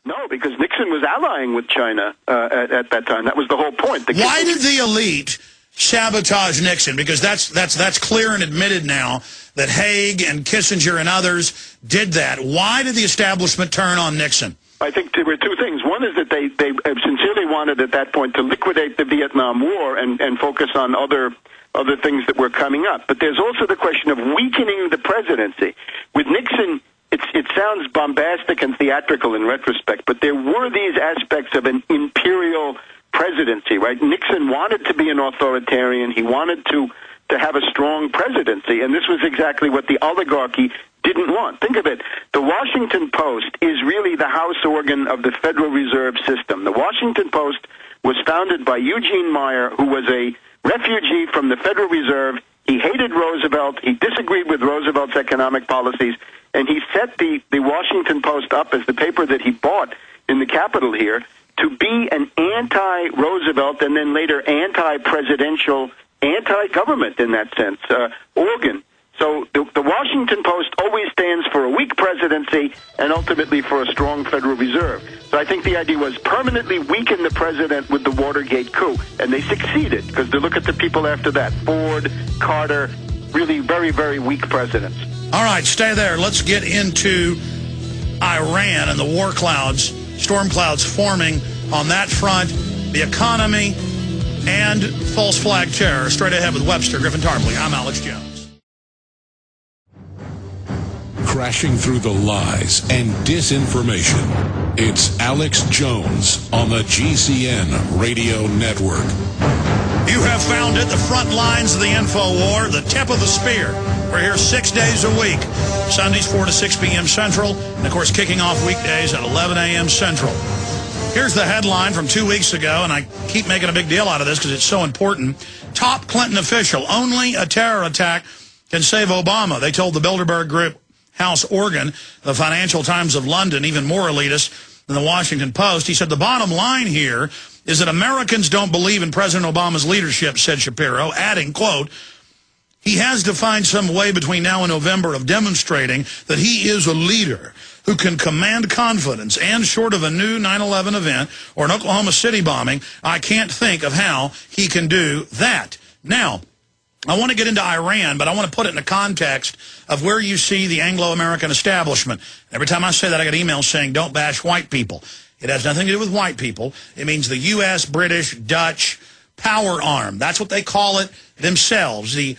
No, because Nixon was allying with China at that time. That was the whole point. Why did the elite sabotage Nixon? Because that's clear and admitted now that Haig and Kissinger and others did that. Why did the establishment turn on Nixon? I think there were two things. One is that they sincerely wanted at that point to liquidate the Vietnam War and focus on other things that were coming up. But there's also the question of weakening the presidency. With Nixon, it sounds bombastic and theatrical in retrospect, but there were these aspects of an imperial presidency, right? Nixon wanted to be an authoritarian. He wanted to have a strong presidency, and this was exactly what the oligarchy didn't want. Think of it. The Washington Post is really the house organ of the Federal Reserve System. The Washington Post was founded by Eugene Meyer, who was a refugee from the Federal Reserve. He hated Roosevelt. He disagreed with Roosevelt's economic policies, and he set the Washington Post up as the paper that he bought in the Capitol here to be an anti-Roosevelt and then later anti-presidential, anti-government in that sense organ. So the Washington Post always stands for a weak presidency and ultimately for a strong Federal Reserve. So I think the idea was permanently weaken the president with the Watergate coup, and they succeeded because they look at the people after that, Ford, Carter, really very, very weak presidents. All right, stay there. Let's get into Iran and the war clouds, storm clouds forming on that front, the economy, and false flag terror. Straight ahead with Webster Tarpley. I'm Alex Jones. Crashing through the lies and disinformation. It's Alex Jones on the GCN Radio Network. You have found it, the front lines of the info war, the tip of the spear. We're here 6 days a week, Sundays 4 to 6 p.m. Central, and of course kicking off weekdays at 11 a.m. Central. Here's the headline from 2 weeks ago, and I keep making a big deal out of this because it's so important. Top Clinton official, only a terror attack can save Obama. They told the Bilderberg Group House organ, the Financial Times of London, even more elitist than the Washington Post. He said the bottom line here is that Americans don't believe in President Obama's leadership, said Shapiro, adding, quote, he has to find some way between now and November of demonstrating that he is a leader who can command confidence, and short of a new 9/11 event or an Oklahoma City bombing, I can't think of how he can do that. Now, I want to get into Iran, but I want to put it in the context of where you see the Anglo-American establishment. Every time I say that, I get emails saying, don't bash white people. It has nothing to do with white people. It means the U.S., British, Dutch power arm. That's what they call it themselves, the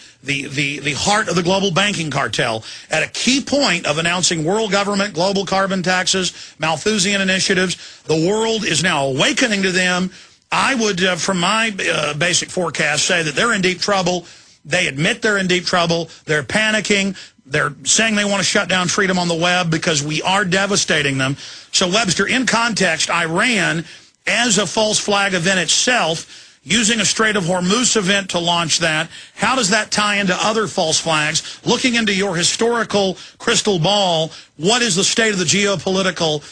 heart of the global banking cartel. At a key point of announcing world government, global carbon taxes, Malthusian initiatives, the world is now awakening to them. I would, from my basic forecast, say that they're in deep trouble. They admit they're in deep trouble. They're panicking. They're saying they want to shut down freedom on the web because we are devastating them. So, Webster, in context, Iran, as a false flag event itself, using a Strait of Hormuz event to launch that, how does that tie into other false flags? Looking into your historical crystal ball, what is the state of the geopolitical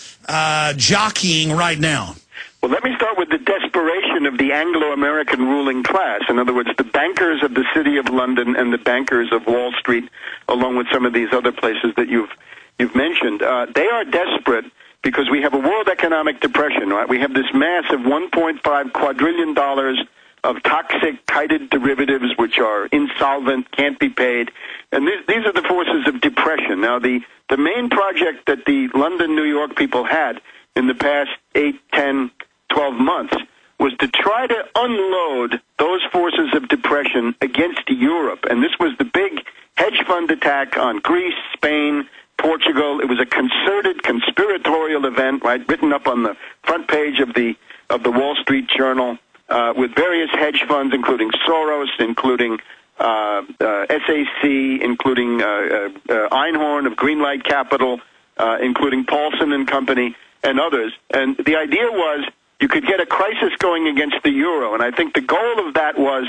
jockeying right now? Well, let me start with the desperation of the Anglo-American ruling class. In other words, the bankers of the City of London and the bankers of Wall Street, along with some of these other places that you've mentioned. They are desperate because we have a world economic depression, right? We have this mass of $1.5 quadrillion of toxic kited derivatives which are insolvent, can't be paid. And these are the forces of depression. Now, the main project that the London, New York people had in the past 8, 10, 12 months was to try to unload those forces of depression against Europe. And this was the big hedge fund attack on Greece, Spain, Portugal. It was a concerted, conspiratorial event, right, written up on the front page of the Wall Street Journal, with various hedge funds, including Soros, including SAC, including Einhorn of Greenlight Capital, including Paulson and Company, and others. And the idea was you could get a crisis going against the euro, and I think the goal of that was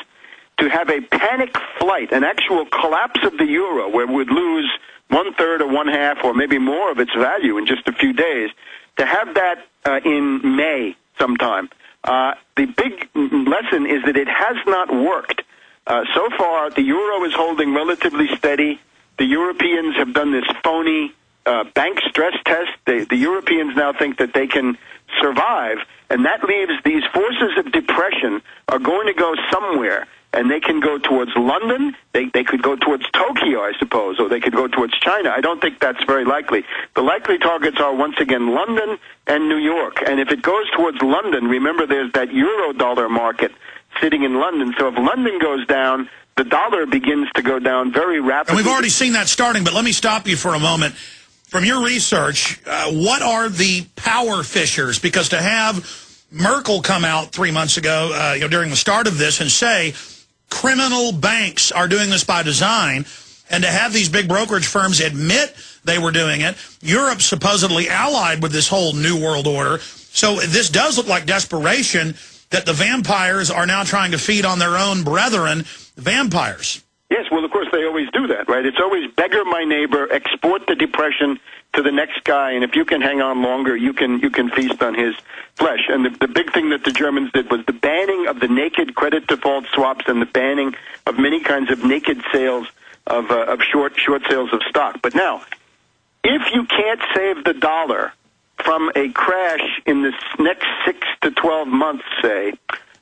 to have a panic flight, an actual collapse of the euro, where we would lose 1/3 or 1/2 or maybe more of its value in just a few days, to have that in May sometime. The big lesson is that it has not worked. So far, the euro is holding relatively steady. The Europeans have done this phony bank stress test. The Europeans now think that they can survive, and that leaves these forces of depression are going to go somewhere. And they can go towards London, they could go towards Tokyo, I suppose, or they could go towards China. I don't think that's very likely. The likely targets are, once again, London and New York. And if it goes towards London, remember there's that euro-dollar market sitting in London. So if London goes down, the dollar begins to go down very rapidly. And we've already seen that starting, but let me stop you for a moment. From your research, what are the power fissures? Because to have Merkel come out 3 months ago, during the start of this, and say criminal banks are doing this by design, and to have these big brokerage firms admit they were doing it, Europe supposedly allied with this whole New World Order. So this does look like desperation, that the vampires are now trying to feed on their own brethren, vampires. Yes, well, of course, they always do that, right? It's always beggar my neighbor, export the depression to the next guy, and if you can hang on longer, you can feast on his flesh. And the big thing that the Germans did was the banning of the naked credit default swaps and the banning of many kinds of naked sales of short sales of stock. But now, if you can't save the dollar from a crash in the next 6 to 12 months, say,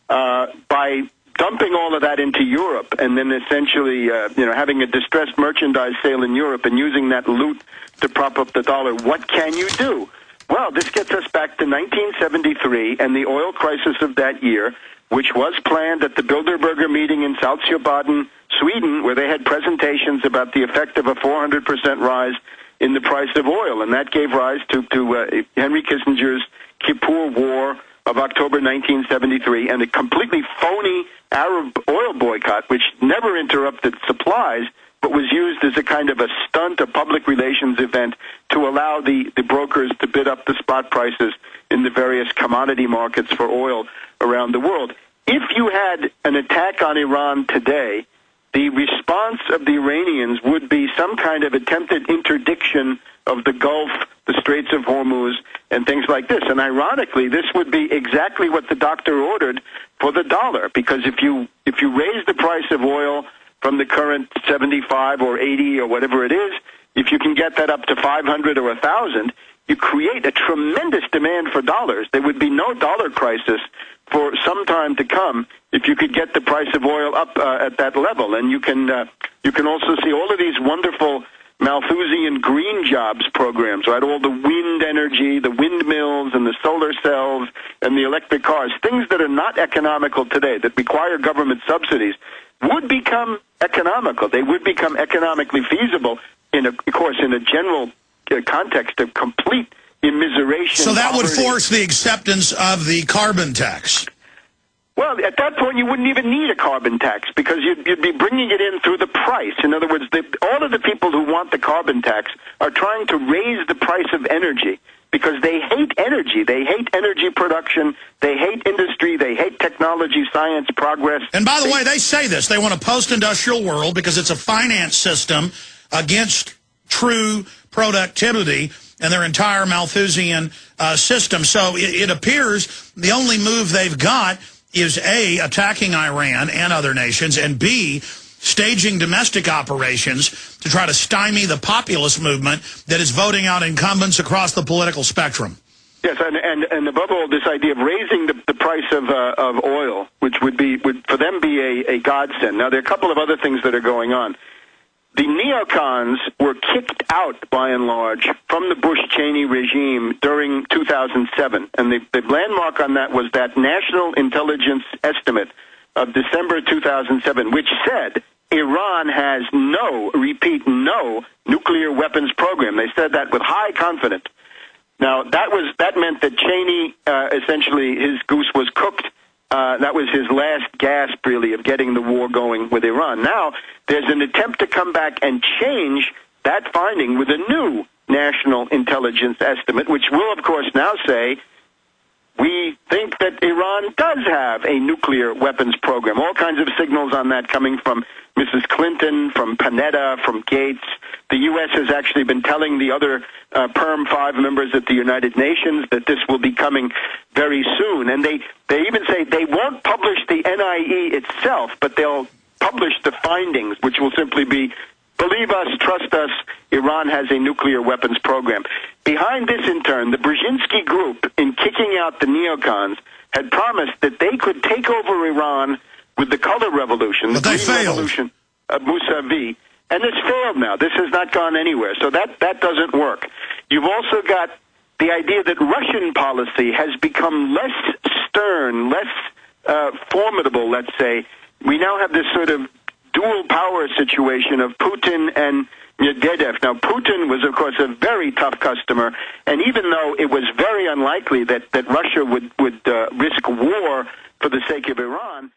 by dumping all of that into Europe and then essentially having a distressed merchandise sale in Europe and using that loot to prop up the dollar, what can you do? Well, this gets us back to 1973 and the oil crisis of that year, which was planned at the Bilderberger meeting in Saltsjöbaden, Sweden, where they had presentations about the effect of a 400% rise in the price of oil. And that gave rise to Henry Kissinger's Kippur War of October 1973 and a completely phony Arab oil boycott, which never interrupted supplies, but was used as a kind of a stunt, a public relations event to allow the brokers to bid up the spot prices in the various commodity markets for oil around the world. If you had an attack on Iran today, the response of the Iranians would be some kind of attempted interdiction of the Gulf, the Straits of Hormuz, and things like this. And ironically, this would be exactly what the doctor ordered for the dollar, because if you raise the price of oil from the current 75 or 80 or whatever it is, if you can get that up to 500 or 1,000, you create a tremendous demand for dollars. There would be no dollar crisis for some time to come if you could get the price of oil up at that level. And you can also see all of these wonderful Malthusian green jobs programs, right? All the wind energy, the windmills and the solar cells and the electric cars, things that are not economical today, that require government subsidies, would become economical. They would become economically feasible, of course, in a general context of complete immiseration. So that would force the acceptance of the carbon tax. Well, at that point, you wouldn't even need a carbon tax because you'd be bringing it in through the price. In other words, all of the people who want the carbon tax are trying to raise the price of energy because they hate energy. They hate energy production. They hate industry. They hate technology, science, progress. And by the way, they say this. They want a post-industrial world because it's a finance system against true productivity and their entire Malthusian system. So it appears the only move they've got is A, attacking Iran and other nations, and B, staging domestic operations to try to stymie the populist movement that is voting out incumbents across the political spectrum. Yes, and above all, this idea of raising the price of oil, which would for them be a godsend. Now, there are a couple of other things that are going on. The neocons were kicked out, by and large, from the Bush-Cheney regime during 2007. And the landmark on that was that National Intelligence estimate of December 2007, which said Iran has no nuclear weapons program. They said that with high confidence. Now, that meant that Cheney, essentially, his goose was cooked. That was his last gasp, really, of getting the war going with Iran. Now, there's an attempt to come back and change that finding with a new National Intelligence estimate, which will, of course, now say, we think that Iran does have a nuclear weapons program. All kinds of signals on that coming from Mrs. Clinton, from Panetta, from Gates. The U.S. has actually been telling the other Perm 5 members at the United Nations that this will be coming very soon. And they even say they won't publish the NIE itself, but they'll publish the findings, which will simply be, believe us, trust us, Iran has a nuclear weapons program. Behind this, in turn, the Brzezinski Zelensky group, in kicking out the neocons, had promised that they could take over Iran with the color revolution, but the they green failed. revolution of Mousavi. And it's failed now. This has not gone anywhere. So that doesn't work. You've also got the idea that Russian policy has become less stern, less formidable, let's say. We now have this sort of dual power situation of Putin and Medvedev. Now, Putin was, of course, a very tough customer, and even though it was very unlikely that Russia would risk war for the sake of Iran,